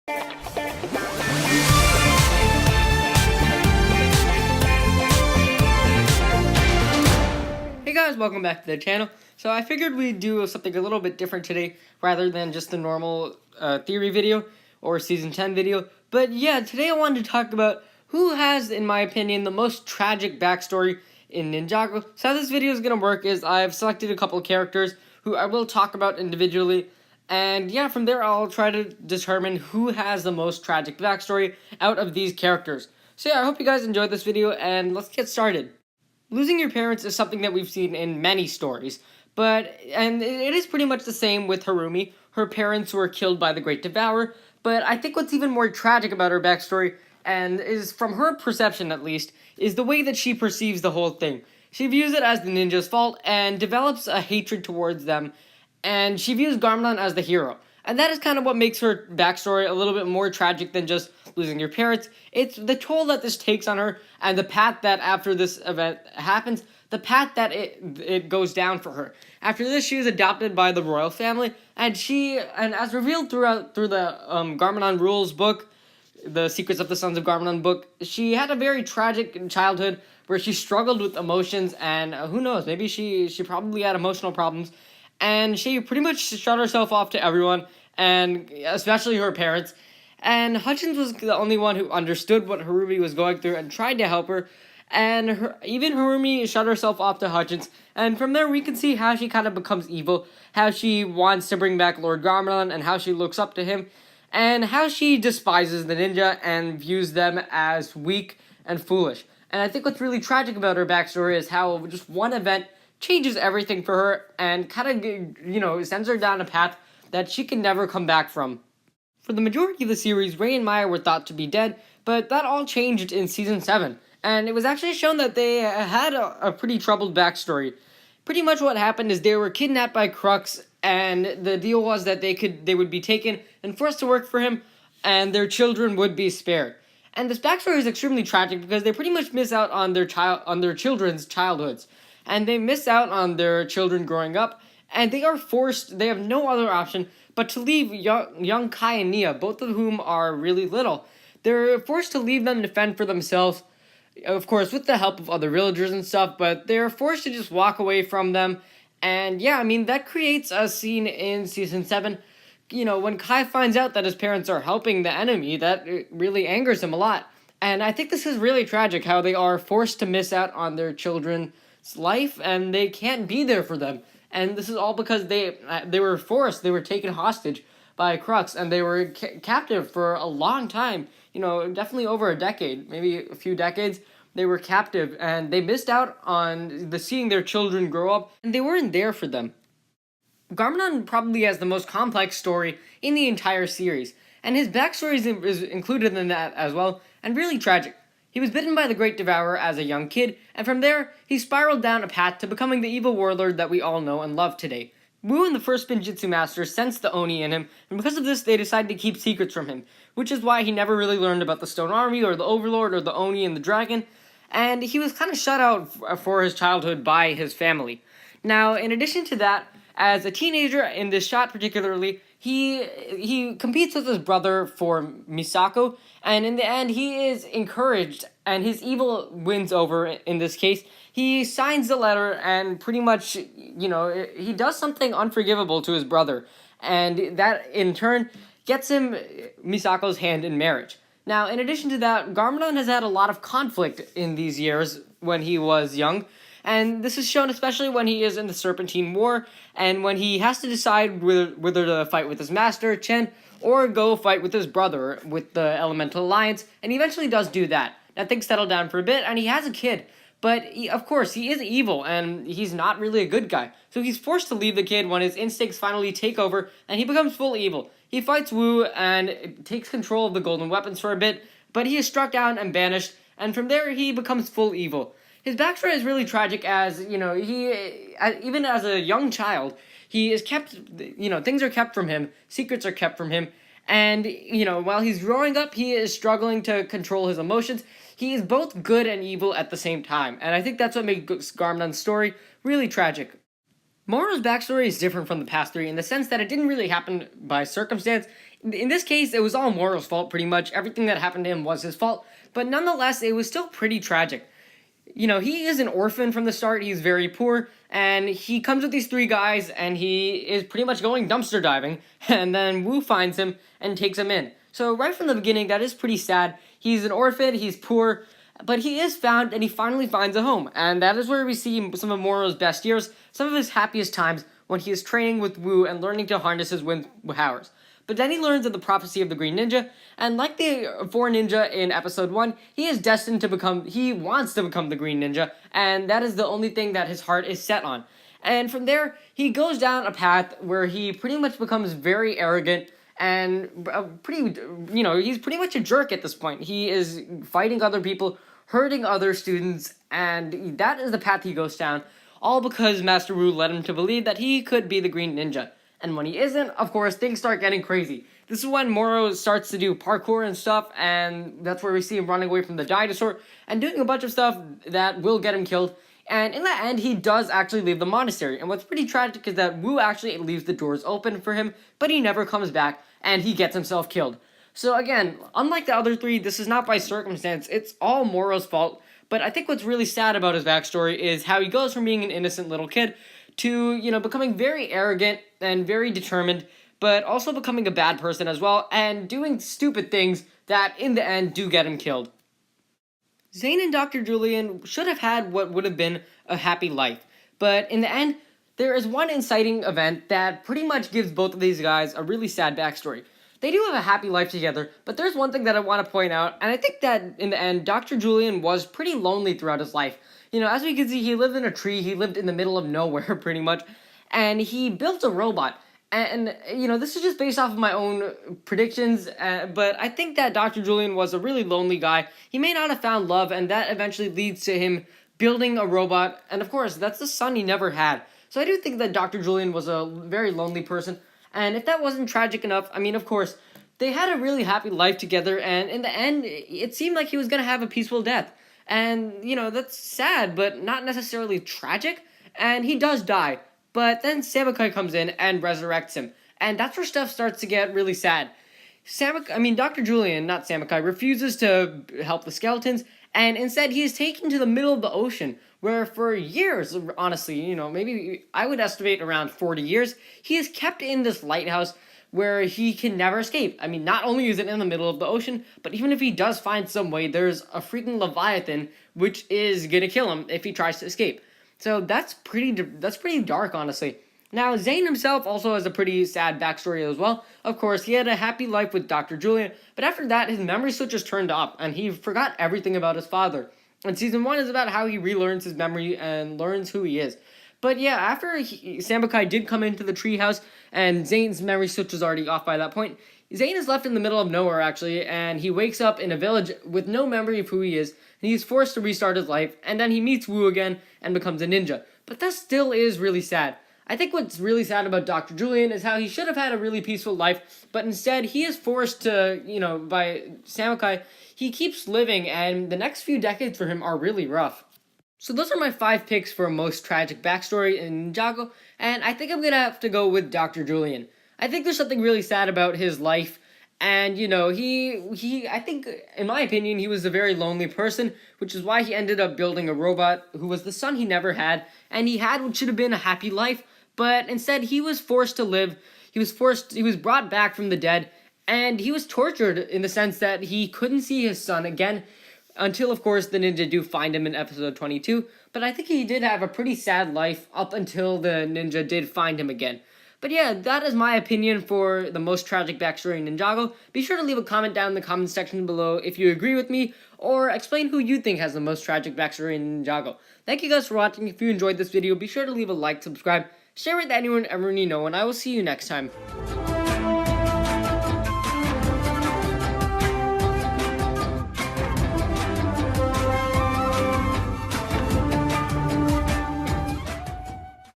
Hey guys, welcome back to the channel. So I figured we'd do something a little bit different today rather than just the normal theory video or season 10 video. But yeah, today I wanted to talk about who has, in my opinion, the most tragic backstory in Ninjago. So how this video is going to work is I've selected a couple characters who I will talk about individually. And yeah, from there I'll try to determine who has the most tragic backstory out of these characters. So yeah, I hope you guys enjoyed this video and let's get started. Losing your parents is something that we've seen in many stories, and it is pretty much the same with Harumi. Her parents were killed by the Great Devourer, but I think what's even more tragic about her backstory, and is from her perception at least, is the way that she perceives the whole thing. She views it as the ninja's fault and develops a hatred towards them, and she views Garmadon as the hero. And that is kind of what makes her backstory a little bit more tragic than just losing your parents. It's the toll that this takes on her, and the path that after this event happens, the path that it goes down for her. After this, she is adopted by the royal family, and as revealed through the Garmadon Rules book, the Secrets of the Sons of Garmadon book, she had a very tragic childhood where she struggled with emotions, and who knows, maybe she probably had emotional problems. And she pretty much shut herself off to everyone, and especially her parents. And Hutchins was the only one who understood what Harumi was going through and tried to help her. And even Harumi shut herself off to Hutchins. And from there we can see how she kind of becomes evil, how she wants to bring back Lord Garmadon, and how she looks up to him, and how she despises the ninja and views them as weak and foolish. And I think what's really tragic about her backstory is how just one event changes everything for her and kind of, sends her down a path that she can never come back from. For the majority of the series, Ray and Maya were thought to be dead, but that all changed in Season 7. And it was actually shown that they had a pretty troubled backstory. Pretty much what happened is they were kidnapped by Crux, and the deal was that they would be taken and forced to work for him, and their children would be spared. And this backstory is extremely tragic because they pretty much miss out on their children's childhoods. And they miss out on their children growing up, and they have no other option but to leave young Kai and Nia, both of whom are really little. They're forced to leave them to fend for themselves, of course, with the help of other villagers and stuff, but they're forced to just walk away from them. And yeah, that creates a scene in Season 7, when Kai finds out that his parents are helping the enemy, that really angers him a lot. And I think this is really tragic, how they are forced to miss out on their children's life, and they can't be there for them. And this is all because they were taken hostage by Crux, and they were captive for a long time, definitely over a decade, maybe a few decades. They were captive, and they missed out on seeing their children grow up, and they weren't there for them. Garmadon probably has the most complex story in the entire series, and his backstory is included in that as well, and really tragic. He was bitten by the Great Devourer as a young kid, and from there, he spiraled down a path to becoming the evil warlord that we all know and love today. Wu and the first Spinjitzu Master sensed the Oni in him, and because of this, they decided to keep secrets from him, which is why he never really learned about the Stone Army, or the Overlord, or the Oni and the Dragon, and he was kind of shut out for his childhood by his family. Now, in addition to that, as a teenager, in this shot particularly, he competes with his brother for Misako, and in the end, he is encouraged, and his evil wins over in this case. He signs the letter, and pretty much, he does something unforgivable to his brother, and that, in turn, gets him Misako's hand in marriage. Now, in addition to that, Garmadon has had a lot of conflict in these years when he was young, and this is shown especially when he is in the Serpentine War, and when he has to decide whether to fight with his master, Chen, or go fight with his brother with the Elemental Alliance, and he eventually does do that. Now things settle down for a bit, and he has a kid, but of course, he is evil, and he's not really a good guy. So he's forced to leave the kid when his instincts finally take over, and he becomes full evil. He fights Wu, and takes control of the golden weapons for a bit, but he is struck down and banished, and from there, he becomes full evil. His backstory is really tragic as, even as a young child, he is kept, things are kept from him, secrets are kept from him, and, while he's growing up, he is struggling to control his emotions. He is both good and evil at the same time, and I think that's what makes Garmadon's story really tragic. Morro's backstory is different from the past three in the sense that it didn't really happen by circumstance. in this case, it was all Morro's fault pretty much. Everything that happened to him was his fault, but nonetheless, it was still pretty tragic. You know, he is an orphan from the start. He's very poor, and he comes with these three guys, and he is pretty much going dumpster diving, and then Wu finds him and takes him in. So right from the beginning, that is pretty sad. He's an orphan, he's poor, but he is found, and he finally finds a home, and that is where we see some of Morro's best years, some of his happiest times, when he is training with Wu and learning to harness his wind powers. But then he learns of the prophecy of the Green Ninja, and like the 4 Ninja in episode 1, he is destined to he wants to become the Green Ninja, and that is the only thing that his heart is set on. And from there, he goes down a path where he pretty much becomes very arrogant, and he's pretty much a jerk at this point. He is fighting other people, hurting other students, and that is the path he goes down, all because Master Wu led him to believe that he could be the Green Ninja. And when he isn't, of course, things start getting crazy. This is when Morro starts to do parkour and stuff, and that's where we see him running away from the dinosaur and doing a bunch of stuff that will get him killed. And in the end, he does actually leave the monastery. And what's pretty tragic is that Wu actually leaves the doors open for him, but he never comes back, and he gets himself killed. So again, unlike the other 3, this is not by circumstance, it's all Morro's fault. But I think what's really sad about his backstory is how he goes from being an innocent little kid to, becoming very arrogant and very determined, but also becoming a bad person as well, and doing stupid things that, in the end, do get him killed. Zane and Dr. Julien should have had what would have been a happy life, but in the end, there is one inciting event that pretty much gives both of these guys a really sad backstory. They do have a happy life together, but there's one thing that I want to point out, and I think that, in the end, Dr. Julien was pretty lonely throughout his life. As we can see, he lived in a tree, he lived in the middle of nowhere, pretty much, and he built a robot. And, this is just based off of my own predictions, but I think that Dr. Julien was a really lonely guy. He may not have found love, and that eventually leads to him building a robot, and of course, that's the son he never had. So I do think that Dr. Julien was a very lonely person, and if that wasn't tragic enough, of course, they had a really happy life together, and in the end, it seemed like he was going to have a peaceful death. And, that's sad, but not necessarily tragic. And he does die. But then Samukai comes in and resurrects him. And that's where stuff starts to get really sad. Dr. Julien, not Samukai, refuses to help the skeletons. And instead, he is taken to the middle of the ocean. Where for years, honestly, maybe I would estimate around 40 years, he is kept in this lighthouse where he can never escape. Not only is it in the middle of the ocean, but even if he does find some way, there's a freaking Leviathan which is gonna kill him if he tries to escape. So that's pretty dark, honestly. Now, Zane himself also has a pretty sad backstory as well. Of course, he had a happy life with Dr. Julien, but after that, his memory switch is turned off, and he forgot everything about his father. And Season 1 is about how he relearns his memory and learns who he is. But yeah, after Samukai did come into the treehouse, and Zane's memory switch was already off by that point, Zane is left in the middle of nowhere, actually, and he wakes up in a village with no memory of who he is, and he's forced to restart his life, and then he meets Wu again and becomes a ninja. But that still is really sad. I think what's really sad about Dr. Julien is how he should have had a really peaceful life, but instead he is forced to, by Samukai, he keeps living, and the next few decades for him are really rough. So those are my 5 picks for most tragic backstory in Ninjago, and I think I'm gonna have to go with Dr. Julien. I think there's something really sad about his life, and, I think, in my opinion, he was a very lonely person, which is why he ended up building a robot who was the son he never had, and he had what should have been a happy life, but instead he was forced to live, he was brought back from the dead, and he was tortured in the sense that he couldn't see his son again, until, of course, the ninja do find him in episode 22, but I think he did have a pretty sad life up until the ninja did find him again. But yeah, that is my opinion for the most tragic backstory in Ninjago. Be sure to leave a comment down in the comment section below if you agree with me, or explain who you think has the most tragic backstory in Ninjago. Thank you guys for watching. If you enjoyed this video, be sure to leave a like, subscribe, share it with anyone ever you know, and I will see you next time.